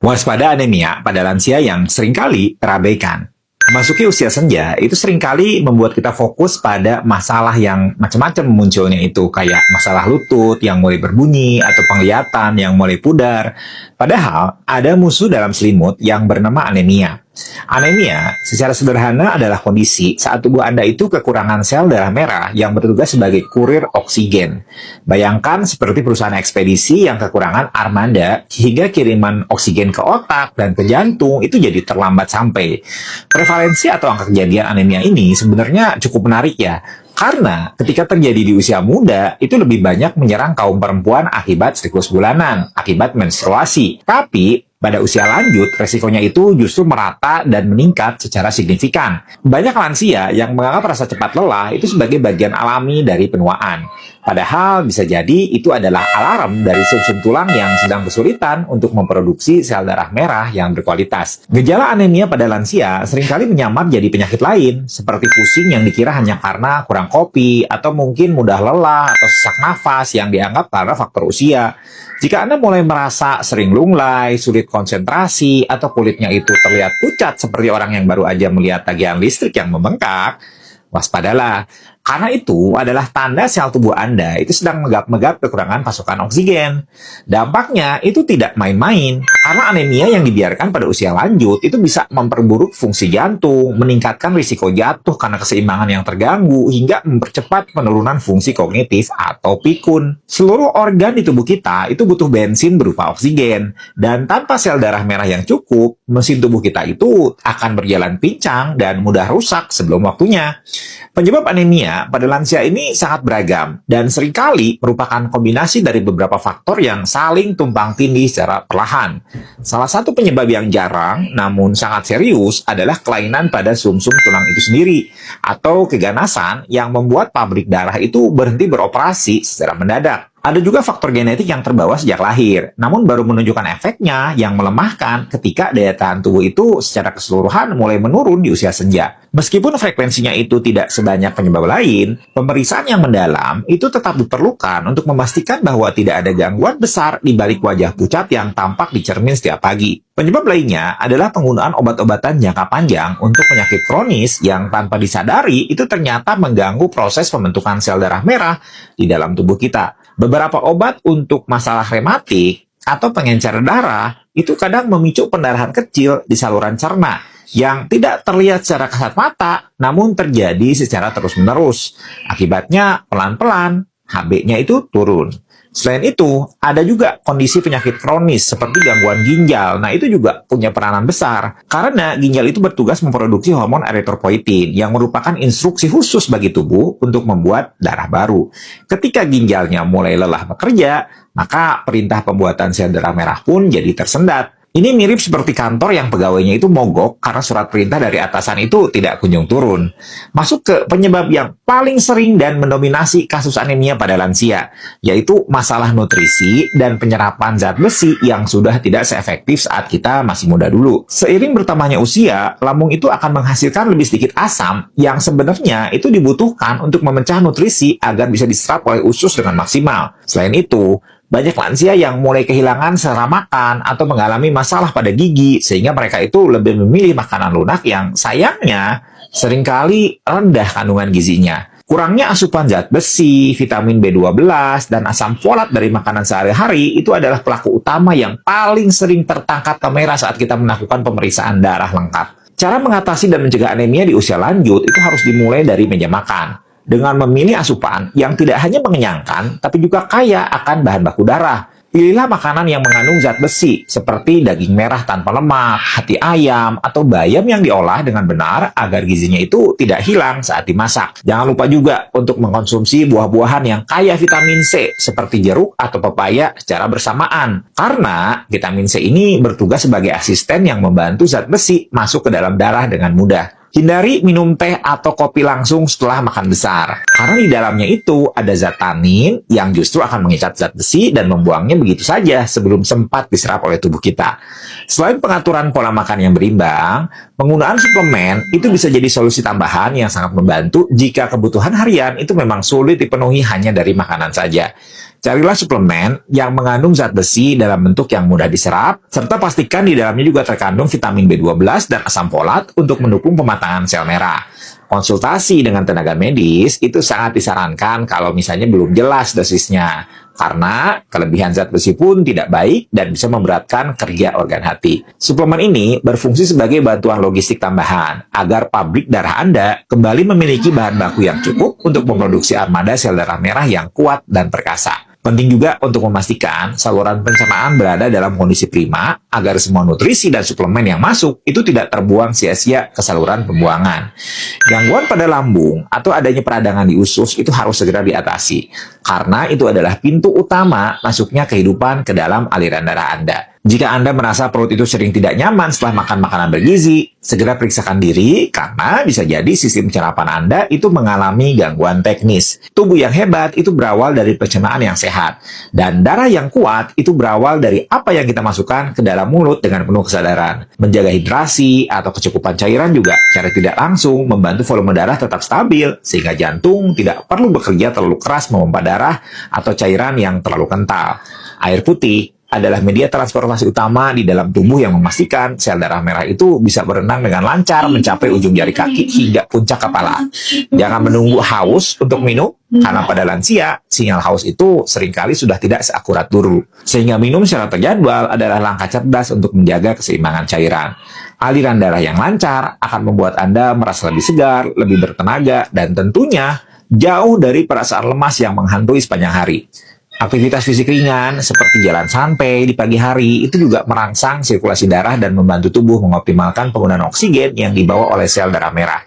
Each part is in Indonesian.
Waspada anemia pada lansia yang seringkali terabaikan. Memasuki usia senja, itu seringkali membuat kita fokus pada masalah yang macam-macam munculnya itu, kayak masalah lutut yang mulai berbunyi atau penglihatan yang mulai pudar. Padahal, ada musuh dalam selimut yang bernama anemia. Anemia secara sederhana adalah kondisi saat tubuh Anda itu kekurangan sel darah merah yang bertugas sebagai kurir oksigen. Bayangkan seperti perusahaan ekspedisi yang kekurangan armada hingga kiriman oksigen ke otak dan ke jantung itu jadi terlambat sampai. Prevalensi atau angka kejadian anemia ini sebenarnya cukup menarik ya. Karena ketika terjadi di usia muda, itu lebih banyak menyerang kaum perempuan akibat siklus bulanan, akibat menstruasi. Tapi, pada usia lanjut, resikonya itu justru merata dan meningkat secara signifikan. Banyak lansia yang menganggap rasa cepat lelah itu sebagai bagian alami dari penuaan. Padahal bisa jadi itu adalah alarm dari sumsum tulang yang sedang kesulitan untuk memproduksi sel darah merah yang berkualitas. Gejala anemia pada lansia seringkali menyamar jadi penyakit lain, seperti pusing yang dikira hanya karena kurang kopi, atau mungkin mudah lelah atau sesak nafas yang dianggap karena faktor usia. Jika Anda mulai merasa sering lunglai, sulit konsentrasi, atau kulitnya itu terlihat pucat seperti orang yang baru aja melihat tagihan listrik yang membengkak, waspadalah. Karena itu adalah tanda sel tubuh Anda itu sedang megap-megap kekurangan pasokan oksigen. Dampaknya itu tidak main-main, karena anemia yang dibiarkan pada usia lanjut itu bisa memperburuk fungsi jantung, meningkatkan risiko jatuh karena keseimbangan yang terganggu, hingga mempercepat penurunan fungsi kognitif atau pikun. Seluruh organ di tubuh kita itu butuh bensin berupa oksigen, dan tanpa sel darah merah yang cukup, mesin tubuh kita itu akan berjalan pincang dan mudah rusak sebelum waktunya. Penyebab anemia pada lansia ini sangat beragam dan seringkali merupakan kombinasi dari beberapa faktor yang saling tumpang tindih secara perlahan. Salah satu penyebab yang jarang namun sangat serius adalah kelainan pada sumsum tulang itu sendiri atau keganasan yang membuat pabrik darah itu berhenti beroperasi secara mendadak. Ada juga faktor genetik yang terbawa sejak lahir, namun baru menunjukkan efeknya yang melemahkan ketika daya tahan tubuh itu secara keseluruhan mulai menurun di usia senja. Meskipun frekuensinya itu tidak sebanyak penyebab lain, pemeriksaan yang mendalam itu tetap diperlukan untuk memastikan bahwa tidak ada gangguan besar di balik wajah pucat yang tampak di cermin setiap pagi. Penyebab lainnya adalah penggunaan obat-obatan jangka panjang untuk penyakit kronis yang tanpa disadari itu ternyata mengganggu proses pembentukan sel darah merah di dalam tubuh kita. Beberapa obat untuk masalah rematik atau pengencer darah itu kadang memicu pendarahan kecil di saluran cerna yang tidak terlihat secara kasat mata, namun terjadi secara terus-menerus. Akibatnya pelan-pelan HB-nya itu turun. Selain itu, ada juga kondisi penyakit kronis seperti gangguan ginjal. Nah, itu juga punya peranan besar. Karena ginjal itu bertugas memproduksi hormon eritropoietin yang merupakan instruksi khusus bagi tubuh untuk membuat darah baru. Ketika ginjalnya mulai lelah bekerja, maka perintah pembuatan sel darah merah pun jadi tersendat. Ini mirip seperti kantor yang pegawainya itu mogok karena surat perintah dari atasan itu tidak kunjung turun. Masuk ke penyebab yang paling sering dan mendominasi kasus anemia pada lansia, yaitu masalah nutrisi dan penyerapan zat besi yang sudah tidak seefektif saat kita masih muda dulu. Seiring bertambahnya usia, lambung itu akan menghasilkan lebih sedikit asam yang sebenarnya itu dibutuhkan untuk memecah nutrisi agar bisa diserap oleh usus dengan maksimal. Selain itu, banyak lansia yang mulai kehilangan selera makan atau mengalami masalah pada gigi sehingga mereka itu lebih memilih makanan lunak yang sayangnya seringkali rendah kandungan gizinya. Kurangnya asupan zat besi, vitamin B12, dan asam folat dari makanan sehari-hari itu adalah pelaku utama yang paling sering tertangkap kamera saat kita melakukan pemeriksaan darah lengkap. Cara mengatasi dan mencegah anemia di usia lanjut itu harus dimulai dari meja makan, dengan memilih asupan yang tidak hanya mengenyangkan, tapi juga kaya akan bahan baku darah. Pilihlah makanan yang mengandung zat besi, seperti daging merah tanpa lemak, hati ayam, atau bayam yang diolah dengan benar agar gizinya itu tidak hilang saat dimasak. Jangan lupa juga untuk mengkonsumsi buah-buahan yang kaya vitamin C, seperti jeruk atau pepaya secara bersamaan. Karena vitamin C ini bertugas sebagai asisten yang membantu zat besi masuk ke dalam darah dengan mudah. Hindari minum teh atau kopi langsung setelah makan besar, karena di dalamnya itu ada zat tanin yang justru akan mengikat zat besi dan membuangnya begitu saja sebelum sempat diserap oleh tubuh kita. Selain pengaturan pola makan yang berimbang, penggunaan suplemen itu bisa jadi solusi tambahan yang sangat membantu jika kebutuhan harian itu memang sulit dipenuhi hanya dari makanan saja. Carilah suplemen yang mengandung zat besi dalam bentuk yang mudah diserap, serta pastikan di dalamnya juga terkandung vitamin B12 dan asam folat untuk mendukung pematangan sel merah. Konsultasi dengan tenaga medis itu sangat disarankan kalau misalnya belum jelas dosisnya, karena kelebihan zat besi pun tidak baik dan bisa memberatkan kerja organ hati. Suplemen ini berfungsi sebagai bantuan logistik tambahan agar pabrik darah Anda kembali memiliki bahan baku yang cukup untuk memproduksi armada sel darah merah yang kuat dan perkasa. Penting juga untuk memastikan saluran pencernaan berada dalam kondisi prima agar semua nutrisi dan suplemen yang masuk itu tidak terbuang sia-sia ke saluran pembuangan. Gangguan pada lambung atau adanya peradangan di usus itu harus segera diatasi, karena itu adalah pintu utama masuknya kehidupan ke dalam aliran darah Anda. Jika Anda merasa perut itu sering tidak nyaman setelah makan makanan bergizi, segera periksakan diri karena bisa jadi sistem pencernaan Anda itu mengalami gangguan teknis. Tubuh yang hebat itu berawal dari pencernaan yang sehat, dan darah yang kuat itu berawal dari apa yang kita masukkan ke dalam mulut dengan penuh kesadaran. Menjaga hidrasi atau kecukupan cairan juga cara tidak langsung membantu volume darah tetap stabil, sehingga jantung tidak perlu bekerja terlalu keras memompa darah atau cairan yang terlalu kental. Air putih adalah media transportasi utama di dalam tubuh yang memastikan sel darah merah itu bisa berenang dengan lancar mencapai ujung jari kaki hingga puncak kepala. Jangan menunggu haus untuk minum, karena pada lansia, sinyal haus itu seringkali sudah tidak seakurat dulu. Sehingga minum secara terjadwal adalah langkah cerdas untuk menjaga keseimbangan cairan. Aliran darah yang lancar akan membuat Anda merasa lebih segar, lebih bertenaga, dan tentunya jauh dari perasaan lemas yang menghantui sepanjang hari. Aktivitas fisik ringan seperti jalan santai di pagi hari itu juga merangsang sirkulasi darah dan membantu tubuh mengoptimalkan penggunaan oksigen yang dibawa oleh sel darah merah.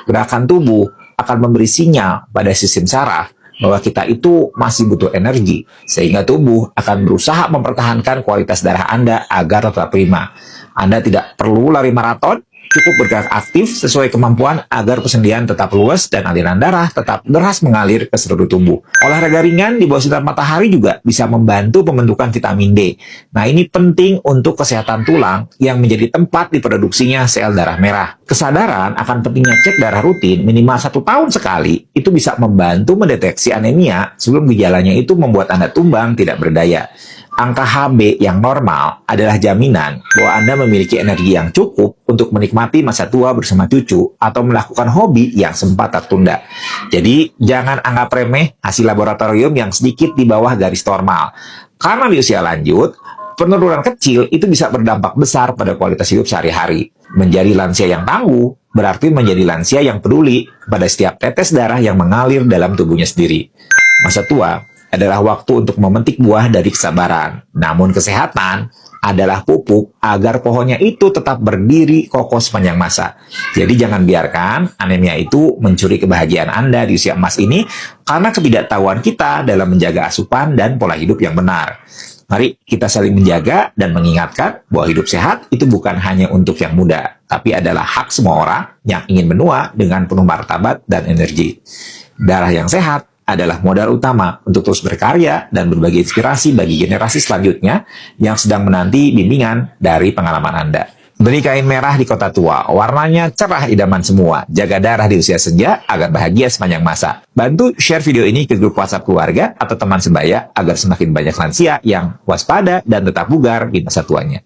Gerakan tubuh akan memberi sinyal pada sistem saraf bahwa kita itu masih butuh energi, sehingga tubuh akan berusaha mempertahankan kualitas darah Anda agar tetap prima. Anda tidak perlu lari maraton, cukup bergerak aktif sesuai kemampuan agar persendian tetap luas dan aliran darah tetap deras mengalir ke seluruh tubuh. Olahraga ringan di bawah sinar matahari juga bisa membantu pembentukan vitamin D. Nah, ini penting untuk kesehatan tulang yang menjadi tempat diproduksinya sel darah merah. Kesadaran akan pentingnya cek darah rutin minimal 1 tahun sekali itu bisa membantu mendeteksi anemia sebelum gejalanya itu membuat Anda tumbang tidak berdaya. Angka HB yang normal adalah jaminan bahwa Anda memiliki energi yang cukup untuk menikmati masa tua bersama cucu atau melakukan hobi yang sempat tertunda. Jadi, jangan anggap remeh hasil laboratorium yang sedikit di bawah garis normal. Karena di usia lanjut, penurunan kecil itu bisa berdampak besar pada kualitas hidup sehari-hari. Menjadi lansia yang tangguh berarti menjadi lansia yang peduli pada setiap tetes darah yang mengalir dalam tubuhnya sendiri. Masa tua adalah waktu untuk memetik buah dari kesabaran. Namun kesehatan adalah pupuk agar pohonnya itu tetap berdiri kokoh sepanjang masa. Jadi jangan biarkan anemia itu mencuri kebahagiaan Anda di usia emas ini karena ketidaktahuan kita dalam menjaga asupan dan pola hidup yang benar. Mari kita saling menjaga dan mengingatkan bahwa hidup sehat itu bukan hanya untuk yang muda, tapi adalah hak semua orang yang ingin menua dengan penuh martabat dan energi. Darah yang sehat adalah modal utama untuk terus berkarya dan berbagi inspirasi bagi generasi selanjutnya yang sedang menanti bimbingan dari pengalaman Anda. Beli kain merah di kota tua, warnanya cerah idaman semua. Jaga darah di usia senja agar bahagia sepanjang masa. Bantu share video ini ke grup WhatsApp keluarga atau teman sebaya agar semakin banyak lansia yang waspada dan tetap bugar di masa tuanya.